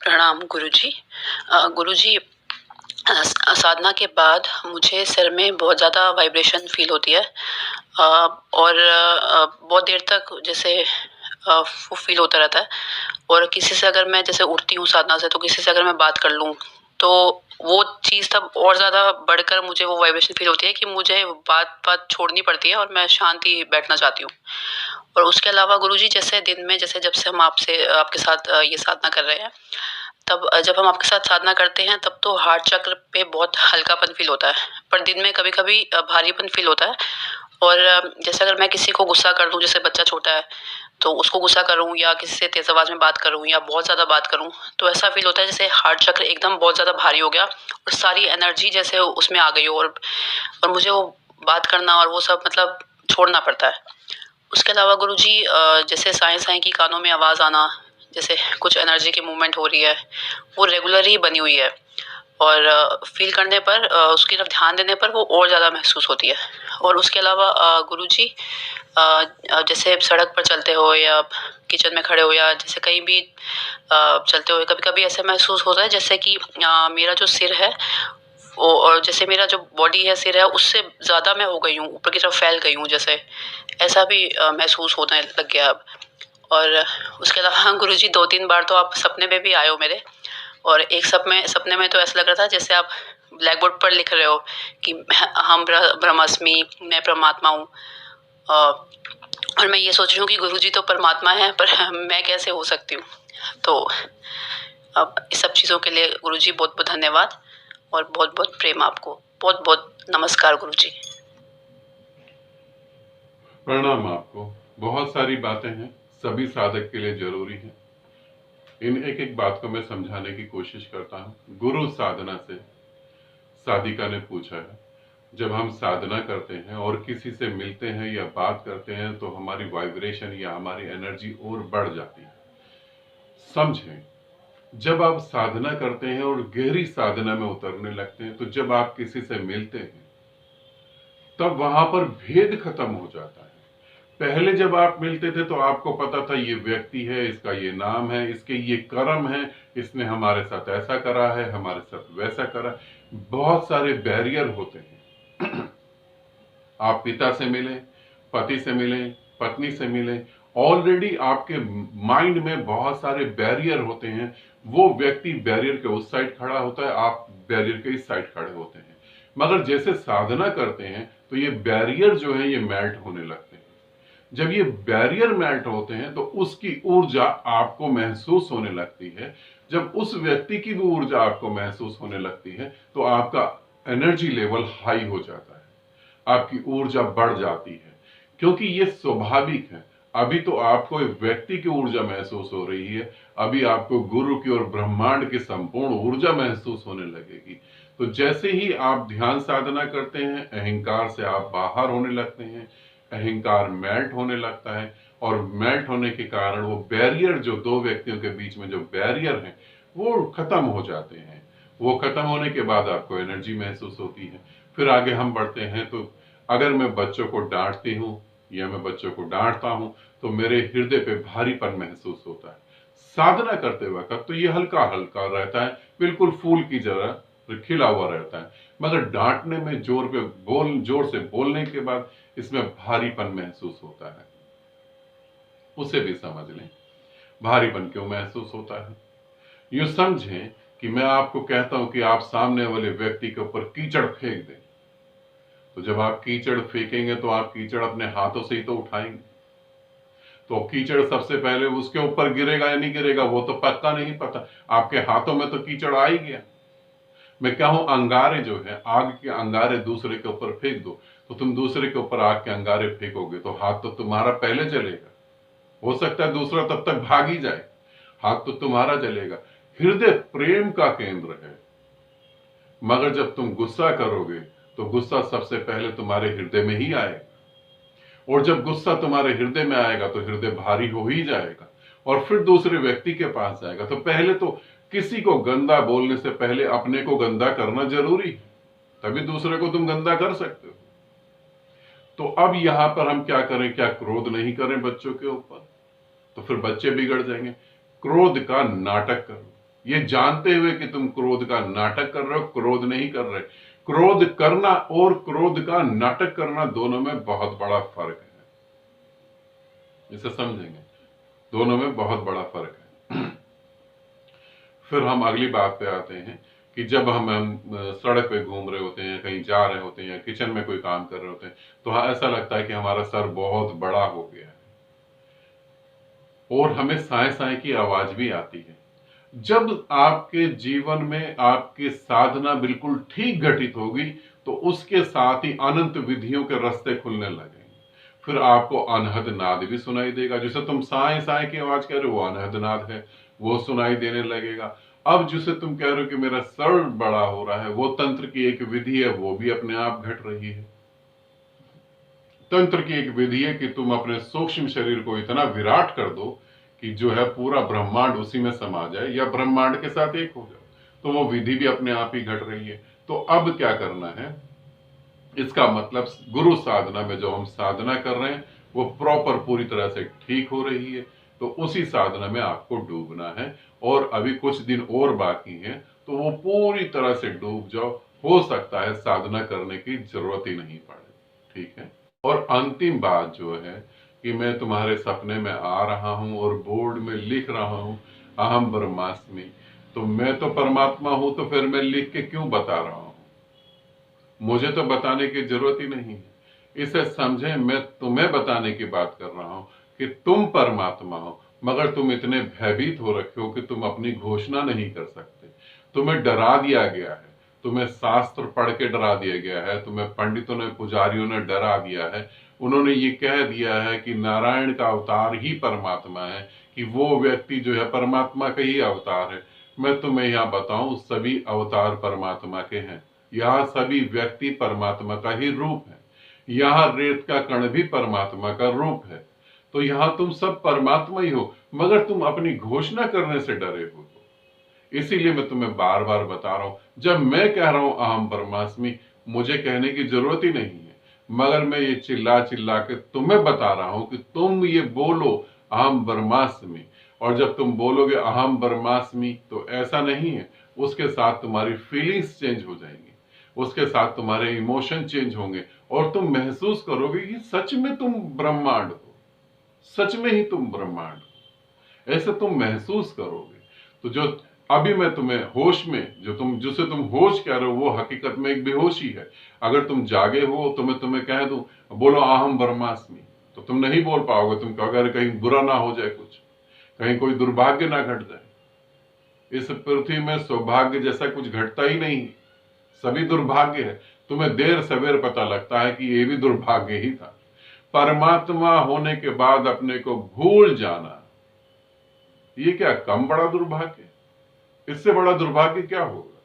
प्रणाम गुरुजी। गुरुजी, साधना के बाद मुझे सिर में बहुत ज़्यादा वाइब्रेशन फ़ील होती है, और बहुत देर तक जैसे वो फ़ील होता रहता है। और किसी से अगर मैं जैसे उठती हूँ साधना से, तो किसी से अगर मैं बात कर लूँ, तो वो चीज़ तब और ज़्यादा बढ़कर मुझे वो वाइब्रेशन फ़ील होती है कि मुझे बात छोड़नी पड़ती है और मैं शांति बैठना चाहती हूँ। और उसके अलावा गुरुजी, जैसे दिन में जैसे जब से हम आपके साथ ये साधना कर रहे हैं, तब जब हम आपके साथ साधना करते हैं, तब तो हार्ट चक्र पे बहुत हल्कापन फ़ील होता है, पर दिन में कभी-कभी भारीपन फ़ील होता है। और जैसे अगर मैं किसी को गुस्सा कर दूँ, जैसे बच्चा छोटा है, तो उसको गुस्सा करूँ या किसी से तेज़ आवाज़ में बात करूँ या बहुत ज़्यादा बात करूँ, तो ऐसा फ़ील होता है जैसे हार्ट चक्र एकदम बहुत ज़्यादा भारी हो गया और सारी एनर्जी जैसे उसमें आ गई हो, और मुझे वो बात करना और वो सब मतलब छोड़ना पड़ता है। उसके अलावा गुरुजी, जैसे साएँ-साएँ की कानों में आवाज़ आना, जैसे कुछ एनर्जी की मूवमेंट हो रही है, वो रेगुलर ही बनी हुई है। और फ़ील करने पर, उसकी तरफ ध्यान देने पर वो और ज़्यादा महसूस होती है। और उसके अलावा गुरुजी, जैसे सड़क पर चलते हो या किचन में खड़े हो या जैसे कहीं भी चलते हुए, कभी-कभी ऐसा महसूस होता है जैसे कि मेरा जो सिर है, वो, और जैसे मेरा जो बॉडी है, सिर है, उससे ज़्यादा मैं हो गई हूँ, ऊपर की तरफ फैल गई हूँ जैसे, ऐसा भी महसूस होने लग गया अब। और उसके अलावा गुरुजी, 2-3 बार तो आप सपने में भी आए हो मेरे, और एक सपने में तो ऐसा लग रहा था जैसे आप ब्लैक बोर्ड पर लिख रहे हो कि हम ब्रह्मास्मि, मैं परमात्मा हूँ। और मैं ये सोच रही हूँ कि गुरुजी तो परमात्मा है, पर मैं कैसे हो सकती हूँ? तो अब इस सब चीज़ों के लिए गुरुजी बहुत-बहुत धन्यवाद, और बहुत-बहुत प्रेम आपको। बहुत-बहुत नमस्कार गुरुजी। प्रणाम आपको। बहुत सारी बातें हैं, सभी साधक के लिए जरूरी हैं। इन एक एक बात को मैं समझाने की कोशिश करता हूँ। गुरु साधना से साधिका ने पूछा है, जब हम साधना करते हैं और किसी से मिलते हैं या बात करते हैं, तो हमारी वाइब्रेशन या हमारी एनर्जी और बढ़ जाती है। समझें, जब आप साधना करते हैं और गहरी साधना में उतरने लगते हैं, तो जब आप किसी से मिलते हैं, तब वहां पर भेद खत्म हो जाता है। पहले जब आप मिलते थे, तो आपको पता था ये व्यक्ति है, इसका ये नाम है, इसके ये कर्म है, इसने हमारे साथ ऐसा करा है, हमारे साथ वैसा करा। बहुत सारे बैरियर होते हैं। आप पिता से मिले, पति से मिले, पत्नी से मिले, ऑलरेडी आपके माइंड में बहुत सारे बैरियर होते हैं। वो व्यक्ति बैरियर के उस साइड खड़ा होता है, आप बैरियर के इस साइड खड़े होते हैं। मगर जैसे साधना करते हैं, तो ये बैरियर जो है ये मेल्ट होने लगते हैं। जब ये बैरियर मेल्ट होते हैं, तो उसकी ऊर्जा आपको महसूस होने लगती है। जब उस व्यक्ति की भी ऊर्जा आपको महसूस होने लगती है, तो आपका एनर्जी लेवल हाई हो जाता है, आपकी ऊर्जा बढ़ जाती है। क्योंकि ये स्वाभाविक है। अभी तो आपको एक व्यक्ति की ऊर्जा महसूस हो रही है, अभी आपको गुरु की और ब्रह्मांड की संपूर्ण ऊर्जा महसूस होने लगेगी। तो जैसे ही आप ध्यान साधना करते हैं, अहंकार से आप बाहर होने लगते हैं, अहंकार मेल्ट होने लगता है, और मेल्ट होने के कारण वो बैरियर, जो दो व्यक्तियों के बीच में जो बैरियर है, वो खत्म हो जाते हैं। वो खत्म होने के बाद आपको एनर्जी महसूस होती है। फिर आगे हम बढ़ते हैं, तो अगर मैं बच्चों को डांटती हूँ या मैं बच्चों को डांटता हूं, तो मेरे हृदय पे भारीपन महसूस होता है। साधना करते वक्त तो ये हल्का हल्का रहता है, बिल्कुल फूल की तरह खिला हुआ रहता है। मगर डांटने में जोर से बोलने के बाद इसमें भारीपन महसूस होता है। उसे भी समझ लें, भारीपन क्यों महसूस होता है। यूं समझें कि मैं आपको कहता हूं कि आप सामने वाले व्यक्ति के ऊपर कीचड़ फेंक दें, तो जब आप कीचड़ फेंकेंगे, तो आप कीचड़ अपने हाथों से ही तो उठाएंगे। तो कीचड़ सबसे पहले उसके ऊपर गिरेगा या नहीं गिरेगा, वो तो पक्का नहीं पता। आपके हाथों में तो कीचड़ आ ही गया। मैं कहूं, अंगारे जो है, आग के अंगारे दूसरे के ऊपर फेंक दो, तो तुम दूसरे के ऊपर आग के अंगारे फेंकोगे, तो हाथ तो तुम्हारा पहले जलेगा। हो सकता है दूसरा तब तक भाग ही जाए, हाथ तो तुम्हारा जलेगा। हृदय प्रेम का केंद्र है, मगर जब तुम गुस्सा करोगे, तो गुस्सा सबसे पहले तुम्हारे हृदय में ही आएगा। और जब गुस्सा तुम्हारे हृदय में आएगा, तो हृदय भारी हो ही जाएगा, और फिर दूसरे व्यक्ति के पास जाएगा। तो पहले तो किसी को गंदा बोलने से पहले अपने को गंदा करना जरूरी है, तभी दूसरे को तुम गंदा कर सकते हो। तो अब यहां पर हम क्या करें, क्या क्रोध नहीं करें बच्चों के ऊपर? तो फिर बच्चे बिगड़ जाएंगे। क्रोध का नाटक करो, ये जानते हुए कि तुम क्रोध का नाटक कर रहे हो, क्रोध नहीं कर रहे। क्रोध करना और क्रोध का नाटक करना दोनों में बहुत बड़ा फर्क है, इसे समझेंगे। दोनों में बहुत बड़ा फर्क है। फिर हम अगली बात पे आते हैं कि जब हम सड़क पे घूम रहे होते हैं, कहीं जा रहे होते हैं या किचन में कोई काम कर रहे होते हैं, तो हाँ ऐसा लगता है कि हमारा सर बहुत बड़ा हो गया है और हमें साए साए की आवाज भी आती है। जब आपके जीवन में आपकी साधना बिल्कुल ठीक घटित होगी तो उसके साथ ही अनंत विधियों के रास्ते खुलने लगेंगे। फिर आपको अनहद नाद भी सुनाई देगा। जिसे तुम साए साए की आवाज कह रहे हो वो अनहद नाद है, वो सुनाई देने लगेगा। अब जिसे तुम कह रहे हो कि मेरा सर बड़ा हो रहा है, वो तंत्र की एक विधि है, वो भी अपने आप घट रही है। तंत्र की एक विधि है कि तुम अपने सूक्ष्म शरीर को इतना विराट कर दो कि जो है पूरा ब्रह्मांड उसी में समा जाए या ब्रह्मांड के साथ एक हो जाओ। तो वो विधि भी अपने आप ही घट रही है। तो अब क्या करना है, इसका मतलब गुरु साधना में जो हम साधना कर रहे हैं वो प्रॉपर पूरी तरह से ठीक हो रही है। तो उसी साधना में आपको डूबना है और अभी कुछ दिन और बाकी है, तो वो पूरी तरह से डूब जाओ। हो सकता है साधना करने की जरूरत ही नहीं पड़े। ठीक है। और अंतिम बात जो है कि मैं तुम्हारे सपने में आ रहा हूं और बोर्ड में लिख रहा हूं अहम ब्रह्मास्मि, तो मैं तो परमात्मा हूं, तो फिर मैं लिख के क्यों बता रहा हूं? मुझे तो बताने की जरूरत ही नहीं है। इसे समझे, मैं तुम्हें बताने की बात कर रहा हूं कि तुम परमात्मा हो, मगर तुम इतने भयभीत हो रखे हो कि तुम अपनी घोषणा नहीं कर सकते। तुम्हें डरा दिया गया है, तुम्हें शास्त्र पढ़ के डरा दिया गया है, तुम्हें पंडितों ने पुजारियों ने डरा दिया है। उन्होंने ये कह दिया है कि नारायण का अवतार ही परमात्मा है, कि वो व्यक्ति जो है परमात्मा का ही अवतार है। मैं तुम्हें यहां बताऊं, सभी अवतार परमात्मा के हैं। यहाँ सभी व्यक्ति परमात्मा का ही रूप है। यहाँ रेत का कण भी परमात्मा का रूप है। तो यहाँ तुम सब परमात्मा ही हो, मगर तुम अपनी घोषणा करने से डरे हो। इसीलिए मैं तुम्हें बार बार बता रहा हूं, जब मैं कह रहा हूं अहम ब्रह्मास्मि, मुझे कहने की जरूरत ही नहीं है, मगर मैं ये चिल्ला चिल्ला के तुम्हें बता रहा हूं कि तुम ये बोलो अहम ब्रह्मास्मि। और जब तुम बोलोगे अहम ब्रह्मास्मि तो ऐसा नहीं है, उसके साथ तुम्हारी फीलिंग्स चेंज हो जाएंगी, उसके साथ तुम्हारे इमोशन चेंज होंगे और तुम महसूस करोगे कि सच में तुम ब्रह्मांड हो, सच में ही तुम ब्रह्मांड हो। ऐसे तुम महसूस करोगे। तो जो अभी मैं तुम्हें होश में, जो तुम जिसे तुम होश कह रहे हो, वो हकीकत में एक बेहोशी है। अगर तुम जागे हो तो मैं तुम्हें कह दूं बोलो अहम ब्रह्मास्मि, तो तुम नहीं बोल पाओगे। तुम कहोगे अरे कहीं बुरा ना हो जाए, कुछ कहीं कोई दुर्भाग्य ना घट जाए। इस पृथ्वी में सौभाग्य जैसा कुछ घटता ही नहीं, सभी दुर्भाग्य है। तुम्हें देर सवेर पता लगता है कि ये भी दुर्भाग्य ही था। परमात्मा होने के बाद अपने को भूल जाना, ये क्या कम बड़ा दुर्भाग्य है? इससे बड़ा दुर्भाग्य क्या होगा?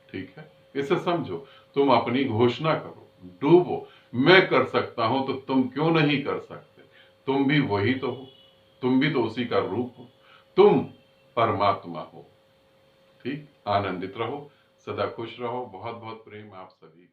ठीक है, इसे समझो। तुम अपनी घोषणा करो, डूबो। मैं कर सकता हूं तो तुम क्यों नहीं कर सकते? तुम भी वही तो हो, तुम भी तो उसी का रूप हो, तुम परमात्मा हो। ठीक, आनंदित रहो, सदा खुश रहो। बहुत बहुत प्रेम आप सभी।